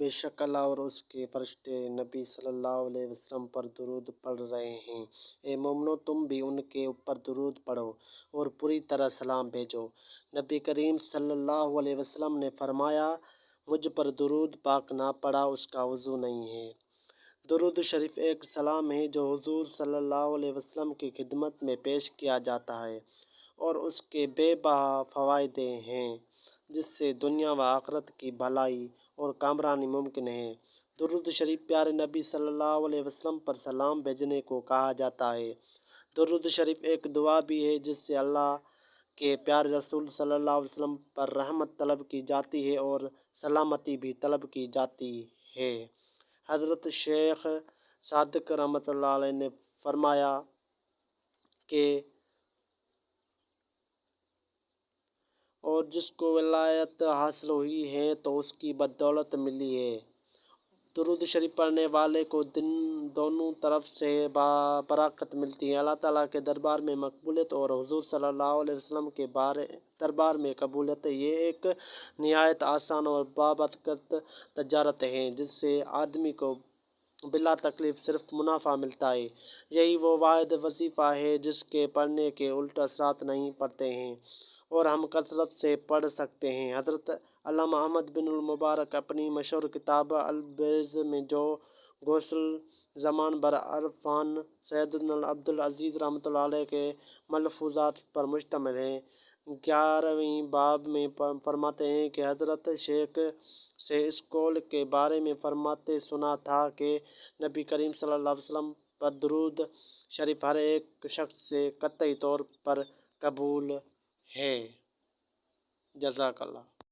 بے شک اللہ اور اس کے فرشتے نبی صلی اللہ علیہ وسلم پر درود پڑھ رہے ہیں۔ اے مومنو، تم بھی ان کے اوپر درود پڑھو اور پوری طرح سلام بھیجو۔ نبی کریم صلی اللہ علیہ وسلم نے فرمایا، مجھ پر درود پاک نہ پڑھا اس کا وضو نہیں ہے۔ درود شریف ایک سلام ہے جو حضور صلی اللہ علیہ وسلم کی خدمت میں پیش کیا جاتا ہے اور اس کے بے بہا فوائد ہیں جس سے دنیا و آخرت کی بھلائی اور کامرانی ممکن ہے۔ درود شریف پیارے نبی صلی اللہ علیہ وسلم پر سلام بھیجنے کو کہا جاتا ہے۔ درود شریف ایک دعا بھی ہے جس سے اللہ کے پیارے رسول صلی اللہ علیہ وسلم پر رحمت طلب کی جاتی ہے اور سلامتی بھی طلب کی جاتی ہے۔ حضرت شیخ صادق رحمۃ اللہ علیہ نے فرمایا کہ اور جس کو ولایت حاصل ہوئی ہے تو اس کی بدولت ملی ہے۔ درود شریف پڑھنے والے کو دونوں طرف سے برکت ملتی ہے۔ اللہ تعالیٰ کے دربار میں مقبولیت اور حضور صلی اللہ علیہ وسلم کے دربار میں قبولیت، یہ ایک نہایت آسان اور بابرکت تجارت ہے جس سے آدمی کو بلا تکلیف صرف منافع ملتا ہے۔ یہی وہ واحد وظیفہ ہے جس کے پڑھنے کے الٹ اثرات نہیں پڑتے ہیں اور ہم کثرت سے پڑھ سکتے ہیں۔ حضرت علامہ احمد بن المبارک اپنی مشہور کتاب البرز میں جو غوث الزمان برعرفان سیدنا عبدالعزیز رحمۃ اللہ علیہ کے ملفوظات پر مشتمل ہے، 11ویں باب میں فرماتے ہیں کہ حضرت شیخ سے اس قول کے بارے میں فرماتے سنا تھا کہ نبی کریم صلی اللہ علیہ وسلم پر درود شریف ہر ایک شخص سے قطعی طور پر قبول ہے۔ جزاک اللہ۔